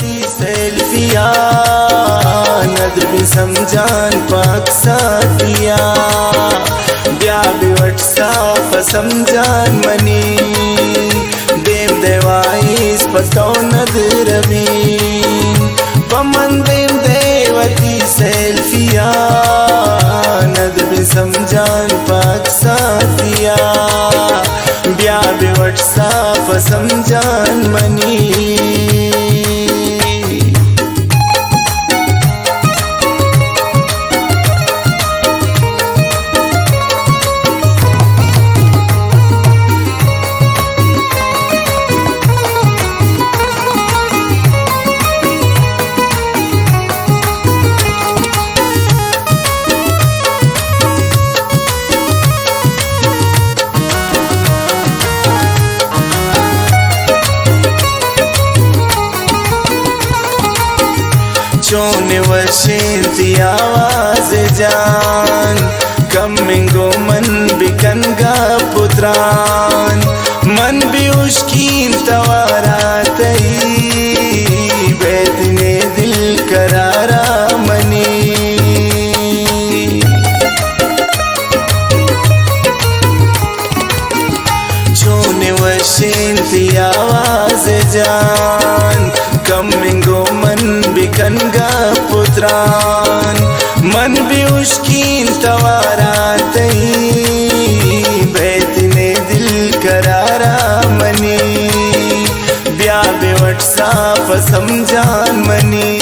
देवती सेल्फिया नदर भी समझान पाक साथिया ब्याह भी व्हाट्सएप समझान मनी देव देवाईस पतो नदर भी पमन देव देवती सेल्फिया नदर भी समझान पाक साथिया ब्याह भी व्हाट्सएप समझान मनी चोने वर्षेंती आवाज जान कमिंगो मन बिकन गा पुत्रान मन भी उश्कीन तवारा तई बैठने दिल करारा मनी चोने वर्षेंती आवाज जान कमिंगो मन बिकन गा पुत्रान मन भी उश्कीन तवारा तई बैतने दिल करारा मनी ब्याह बे व्हाट्सएप समझान मनी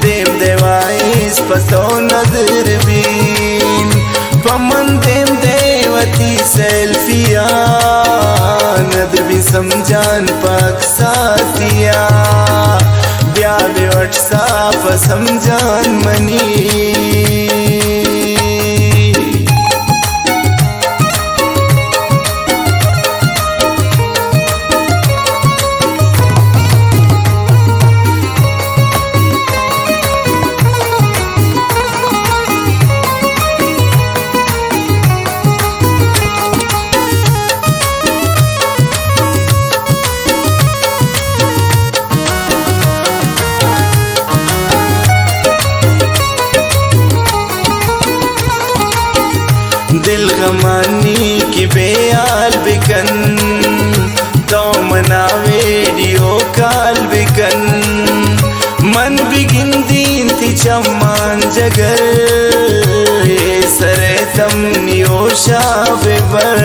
देव देवाईस पतो नजर बीन पमन देव देवती सेल्फिया नदर भी समझान पाक साथिया ब्याह बे व्हाट्सएप समझान मनी दिल गमानी की बेयाल बिकन तो मना वीडियो कॉल बिकन मन बिगिन दीन थी चम्मान जगर ये सरे तम नियोशा बेबर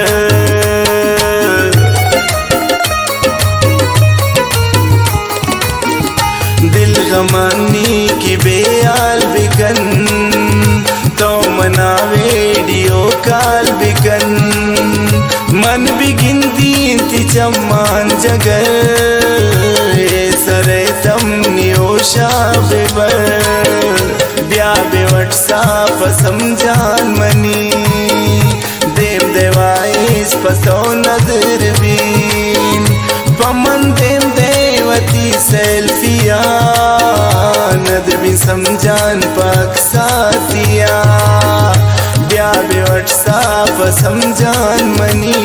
दिल गमानी की बेयाल बिकन तो मना वीडियो कॉल बिकन मन बिगिन दीन थी चम्मान जगर सरे तम नियोशा बेबर ब्याह बे व्हाट्सएप समझान मनी देव देवाईस पतो नजर बीन पमन देव देवती सेल्फिया नदर भी समझान पाक साथिया ब्याह बे व्हाट्सएप समझान मनी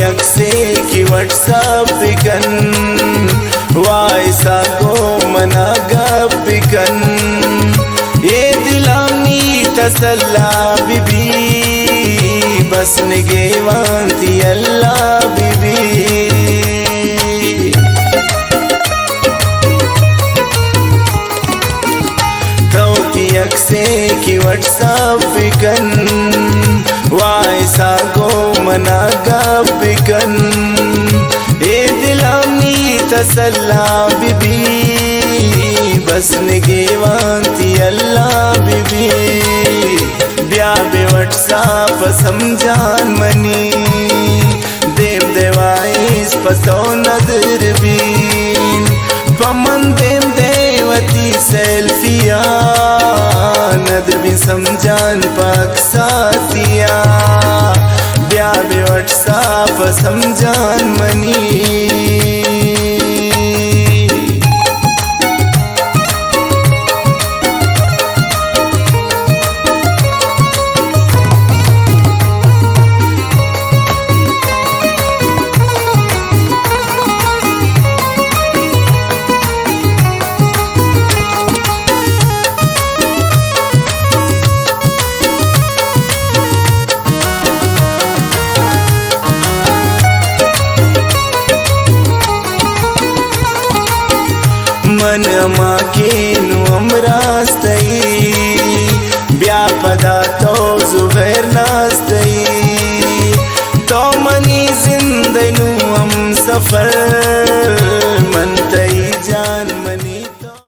अक्से की व्हाट्सएप बिकन वायसा को मना गप बिकन ये दिलानी तसल्ला बीबी बस निगे वांती अल्लाह बीबी कौती अक्से की व्हाट्सएप बिकन वायसा को मना गप बिकन ए दिलानी तसल्ला बीबी बस निगे वांती अल्लाह बीबी ब्याह बे व्हाट्सएप समझान मनी देव देवाईस पसो नजर बीन पमन देम देवती सेल्फिया नदर भी समझान पाक साथिया ब्याह व्हाट्सएप समझान मनी मन माकेनु अमरास्तई ब्यापदा तो जुबैर नास्तई तो मनी जिंदनु हम सफर